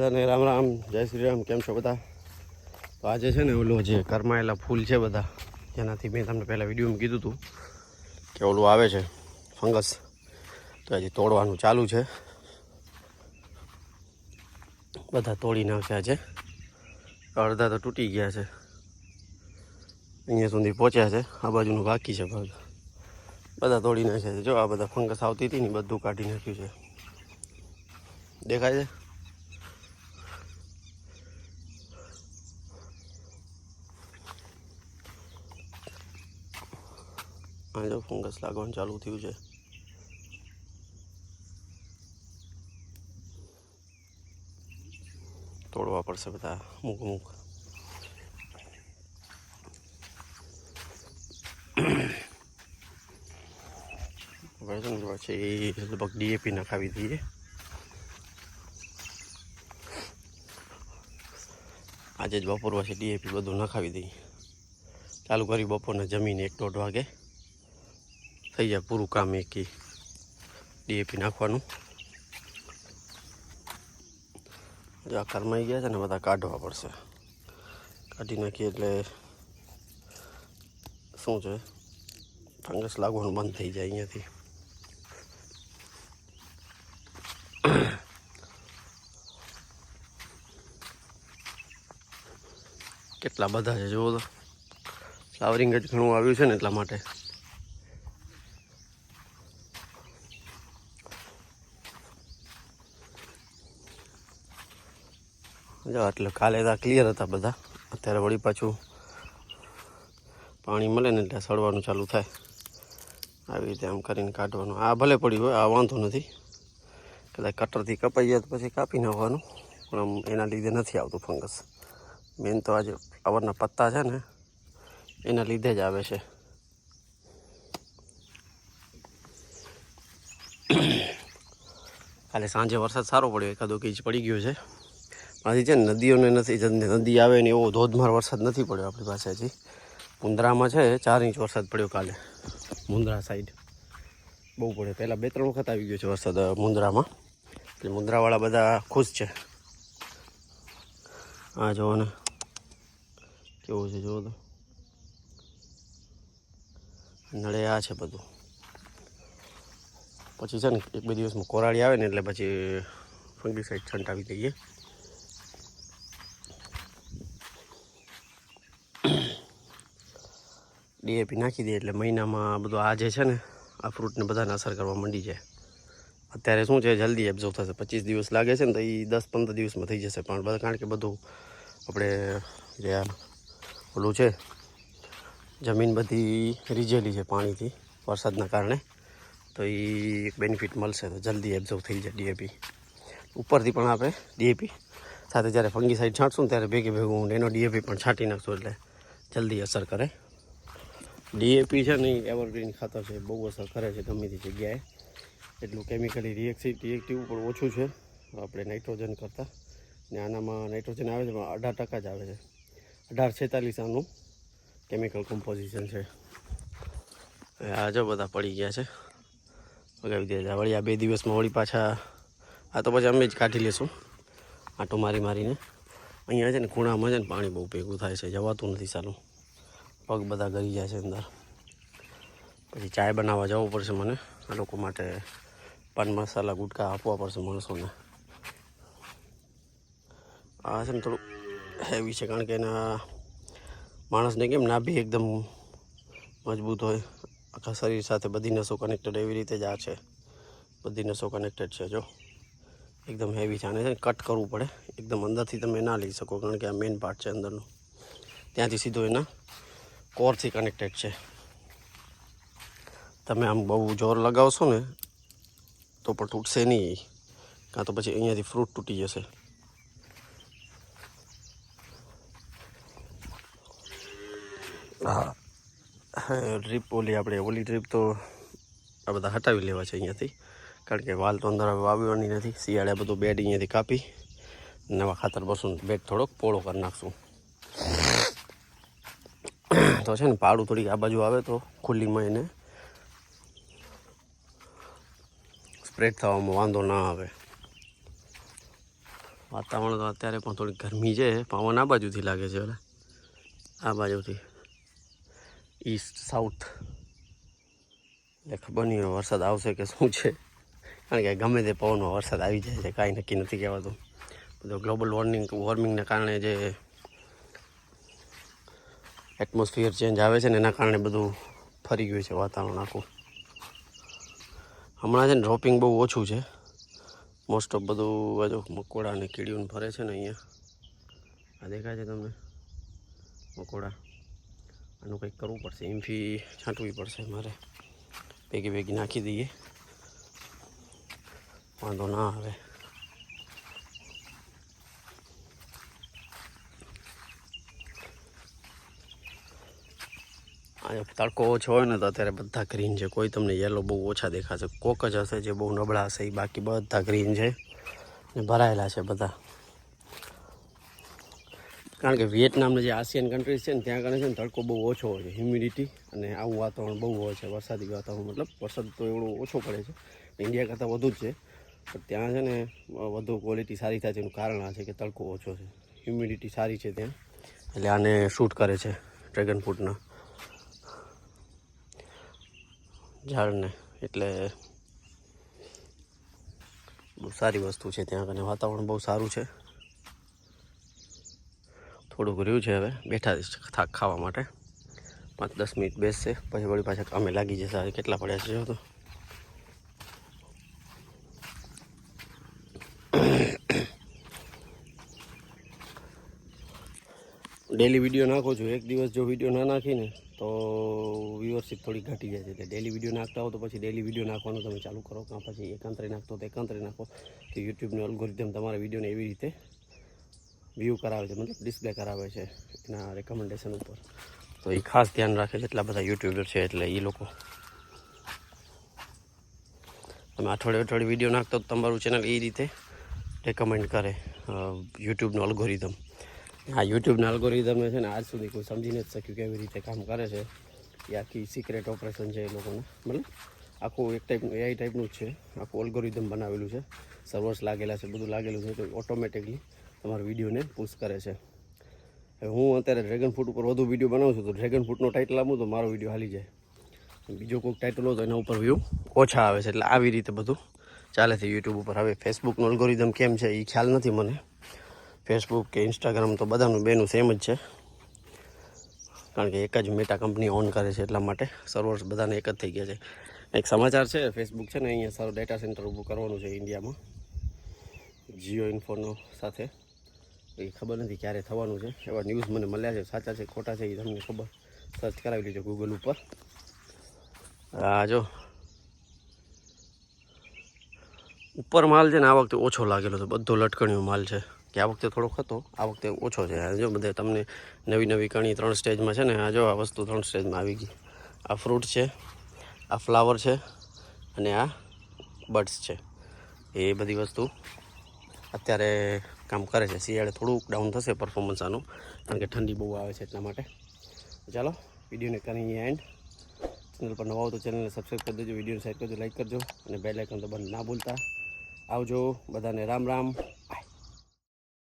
બધાને રામ રામ, જય શ્રી રામ. કેમ છો બધા? તો આજે છે ને ઓલું જે કરમાયેલા ફૂલ છે બધા, જેનાથી મેં તમને પહેલાં વિડીયોમાં કીધું હતું કે ઓલું આવે છે ફંગસ, તો હજી તોડવાનું ચાલુ છે. બધા તોડી નાખ્યા છે, અડધા તો તૂટી ગયા છે, અહીંયા સુધી પહોંચ્યા છે, આ બાજુનું બાકી છે ભાગ. બધા તોડી નાખ્યા છે. જો આ બધા ફંગસ આવતી હતી ને બધું કાઢી નાખ્યું છે, દેખાય છે. હા જો ફંગસ લાગવાનું ચાલુ થયું છે. તોડવા પડશે બધા અમુક અમુક. પછી લગભગ ડીએપી નખાવી દઈએ. આજે જ બપોર પછી ડીએપી બધું નખાવી દઈએ. ચાલુ કરી બપોરને જમીને 1-1.5 વાગે થઈ જાય પૂરું કામ. એકી ડીએપી નાખવાનું. જો આ કરમાઈ ગયા છે ને બધા કાઢવા પડશે. કાઢી નાખીએ એટલે શું છે, ફંગસ લાગવાનું બંધ થઈ જાય અહીંયાથી. કેટલા બધા છે જુઓ તો. ફ્લાવરિંગ જ ઘણું આવ્યું છે ને એટલા માટે. જો એટલે કાલે તો ક્લિયર હતા બધા. અત્યારે વળી પાછું પાણી મળે ને એટલે સડવાનું ચાલુ થાય. આવી રીતે આમ કરીને કાઢવાનું. આ ભલે પડ્યું હોય, આ વાંધો નથી. કદાચ કટરથી કપાઈ જાય તો પછી કાપી નાખવાનું, પણ આમ એના લીધે નથી આવતું ફંગસ. મેન તો આજે ફ્લાવરના પત્તા છે ને એના લીધે જ આવે છે. કાલે સાંજે વરસાદ સારો પડ્યો, 1-2 ઇંચ પડી ગયો છે. પાછી છે ને નદીઓને નથી, નદી આવે ને એવો ધોધમાર વરસાદ નથી પડ્યો આપણી પાસે હજી. મુન્દ્રામાં છે 4 ઇંચ વરસાદ પડ્યો કાલે. મુન્દ્રા સાઈડ બહુ પડ્યો. પહેલાં 2-3 વખત આવી ગયો છે વરસાદ મુન્દ્રામાં, એટલે મુન્દ્રાવાળા બધા ખુશ છે. હા જુઓ ને કેવું છે, જુઓ તો. નળે આ છે બધું. પછી છે ને 1-2 દિવસમાં કોરાળી આવે ને એટલે પછી ફંગીસાઇડ છંટાવી દઈએ. ડીએપી નાખી દઈએ એટલે મહિનામાં બધું આ જે છે ને આ ફ્રૂટને બધાને અસર કરવા માંડી જાય. અત્યારે શું છે, જલ્દી એબ્ઝોર્વ થશે. 25 દિવસ લાગે છે ને તો એ 10-15 દિવસમાં થઈ જશે. પણ બધા કારણ કે બધું આપણે જે આ ઓલું છે, જમીન બધી રીઝેલી છે પાણીથી વરસાદના કારણે, તો એ એક બેનિફિટ મળશે. તો જલ્દી એબ્ઝોર્વ થઈ જાય ડીએપી. ઉપરથી પણ આપણે ડીએપી સાથે જ્યારે ફંગીસાઇડ છાંટશું ને ત્યારે ભેગું એનો ડીએપી પણ છાંટી નાખશું એટલે જલ્દી અસર કરે. ડીએપી છે ને એ એવરગ્રીન ખાતર છે, બહુ અસર કરે છે ગમે તે જગ્યાએ. એટલું કેમિકલી રિએક્ટિવ પણ ઓછું છે આપણે નાઇટ્રોજન કરતાં. ને આનામાં નાઇટ્રોજન આવે છે પણ 18% જ આવે છે. 1846 આનું કેમિકલ કમ્પોઝિશન છે. આ જો બધા પડી ગયા છે, લગાવી દે. વળી આ 2 દિવસમાં વળી પાછા આ તો પછી અમે જ કાઢી લેશું આટો મારીને. અહીંયા છે ને ખૂણામાં છે ને પાણી બહુ ભેગું થાય છે, જવાતું નથી સારું. પગ બધા ગળી જાય છે અંદર. પછી ચાય બનાવવા જવું પડશે મને. આ લોકો માટે પાન મસાલા ગુટકા આપવા પડશે માણસોને. આ છે ને થોડું હેવી છે કારણ કે એના માણસને કેમ નાભી એકદમ મજબૂત હોય, આખા શરીર સાથે બધી નસો કનેક્ટેડ, એવી રીતે જ આ છે. બધી નસો કનેક્ટેડ છે. જો એકદમ હેવી છે. આને છે ને કટ કરવું પડે. એકદમ અંદરથી તમે ના લઈ શકો કારણ કે આ મેઇન પાર્ટ છે અંદરનું, ત્યાંથી સીધો એના કોરથી કનેક્ટેડ છે. તમે આમ બહુ જોર લગાવશો ને તો પણ તૂટશે નહીં, કાં તો પછી અહીંયાથી ફ્રૂટ તૂટી જશે. હા, ડ્રીપ ઓલી ડ્રીપ તો આ બધા હટાવી લેવા છે અહીંયાથી, કારણ કે વાલ તો અંદર વાવવાની નથી. શિયાળે બધું બેડ અહીંયાથી કાપી નવા ખાતર ભરશું, બેડ થોડોક પોળો કરી નાખશું. તો છે ને પાડું થોડીક આ બાજુ આવે તો ખુલ્લીમાં એને સ્પ્રેડ થવામાં વાંધો ના આવે. વાતાવરણ તો અત્યારે પણ થોડી ગરમી છે. પવન આ બાજુથી લાગે છે, એટલે આ બાજુથી ઈસ્ટ સાઉથ. એટલે ખબર નહીં વરસાદ આવશે કે શું છે, કારણ કે ગમે તે પવનમાં વરસાદ આવી જાય છે, કાંઈ નક્કી નથી કહેવાતું. બધું ગ્લોબલ વોર્મિંગના કારણે જે એટમોસ્ફિયર ચેન્જ આવે છે ને એના કારણે બધું ફરી ગયું છે વાતાવરણ આખું. હમણાં છે ને ડ્રોપિંગ બહુ ઓછું છે. મોસ્ટ ઓફ બધું બાજુ મકોડા અને કીડીઓને ફરે છે ને અહીંયા. આ દેખાય છે તમને મકોડા. આનું કંઈક કરવું પડશે, ઇન્ફી છાંટવી પડશે મારે. ભેગી નાખી દઈએ, વાંધો ના આવે. તડકો ઓછો હોય ને તો અત્યારે બધા ગ્રીન છે. કોઈ તમને યલો બહુ ઓછા દેખાશે, કોક જ હશે જે બહુ નબળા હશે. બાકી બધા ગ્રીન છે ને ભરાયેલા છે બધા. કારણ કે વિયેટનામના જે આસિયન કન્ટ્રીઝ છે ને ત્યાં આગળ છે ને તડકો બહુ ઓછો હોય છે, હ્યુમિડિટી અને આવું વાતાવરણ બહુ હોય છે. વરસાદી વાતાવરણ, મતલબ વરસાદ તો એવડો ઓછો પડે છે, ઇન્ડિયા કરતાં વધુ જ છે. પણ ત્યાં છે ને વધુ ક્વોલિટી સારી થાય છે. એનું કારણ આ છે કે તડકો ઓછો છે, હ્યુમિડિટી સારી છે ત્યાં, એટલે આને શૂટ કરે છે ડ્રેગન ફ્રૂટના ઝાડને. એટલે બહુ સારી વસ્તુ છે ત્યાં આગળ. વાતાવરણ બહુ સારું છે. થોડુંક રહ્યું છે, હવે બેઠા થાક ખાવા માટે. 5-10 મિનિટ બેસશે પછી વળી પાછા કામે લાગી જશે. આજે કેટલા પડ્યા છે જો તો. ડેલી વિડીયો નાખું છું. એક દિવસ જો વિડીયો ના નાખીને તો વ્યુઅરશિપ થોડી ઘટી જાય છે. એટલે ડેલી વિડીયો નાખતા હો તો પછી ડેલી વિડીયો નાખવાનું તમે ચાલુ કરો, કાં પછી એકાંતરે નાખતો તો એકાંતરે નાખો, કે યુટ્યુબનું અલ્ગોરિધમ તમારા વિડીયોને એવી રીતે વ્યૂ કરાવે છે, મતલબ ડિસ્પ્લે કરાવે છે એના રેકમેન્ડેશન ઉપર. તો એ ખાસ ધ્યાન રાખે છે એટલા બધા યુટ્યુબર છે. એટલે એ લોકો તમે અઠવાડિયે વિડીયો નાખતો તો તમારું ચેનલ એ રીતે રેકમેન્ડ કરે યુટ્યુબનું અલ્ગોરિધમ. આ યુટ્યુબના અલ્ગોરિધમને છે ને આજ સુધી કોઈ સમજી નથી શક્યું કેવી રીતે કામ કરે છે. એ આખી સિક્રેટ ઓપરેશન છે એ લોકોને. મતલબ આખું એક ટાઈપનું AI ટાઈપનું જ છે. આખું અલ્ગોરિધમ બનાવેલું છે, સર્વર્સ લાગેલા છે, બધું લાગેલું છે. તો ઓટોમેટિકલી તમારા વિડીયોને પુશ કરે છે. હવે હું અત્યારે ડ્રેગન ફ્રૂટ ઉપર વધુ વિડીયો બનાવું છું, તો ડ્રેગન ફ્રૂટનો ટાઇટલ આપું તો મારો વિડીયો હાલી જાય. બીજો કોઈક ટાઇટલ હોય તો એના ઉપર વ્યૂ ઓછા આવે છે. એટલે આવી રીતે બધું ચાલે છે યુટ્યુબ ઉપર. હવે ફેસબુકનું અલ્ગોરિધમ કેમ છે એ ખ્યાલ નથી મને. ફેસબુક કે ઇન્સ્ટાગ્રામ તો બધાનું બેનું સેમ જ છે, કારણ કે એક જ મેટા કંપની ઓન કરે છે. એટલા માટે સર્વર્સ બધાને એક જ થઈ ગયા છે. એક સમાચાર છે, ફેસબુક છે ને અહીંયા સારું ડેટા સેન્ટર ઊભું કરવાનું છે ઇન્ડિયામાં, જીઓ ઇન્ફોનો સાથે. એ ખબર નથી ક્યારે થવાનું છે. એવા ન્યૂઝ મને મળ્યા છે, સાચા છે ખોટા છે એ તમને ખબર. સર્ચ કરાવી લીધો ગૂગલ ઉપર. આ જો ઉપર માલ છે ને આ વખતે ઓછો લાગેલો છે, બધો લટકણીયો માલ છે. કે આ વખતે થોડોક હતો, આ વખતે ઓછો છે. જો બધે તમને નવી કણી 3 સ્ટેજમાં છે ને. આ જો આ વસ્તુ 3 સ્ટેજમાં આવી ગઈ. આ ફ્રૂટ છે, આ ફ્લાવર છે અને આ બડ્સ છે. એ બધી વસ્તુ અત્યારે કામ કરે છે. શિયાળે થોડુંક ડાઉન થશે પરફોર્મન્સ આનું, કારણ કે ઠંડી બહુ આવે છે એટલા માટે. ચાલો વિડીયોને કરીએ એન્ડ. ચેનલ પર નવા હો તો ચેનલને સબસ્ક્રાઈબ કરી દેજો, વિડીયોને શેર કરજો, લાઈક કરજો અને બેલ આઇકન દબાવવાનું ના ભૂલતા. આવજો બધાને, રામ રામ.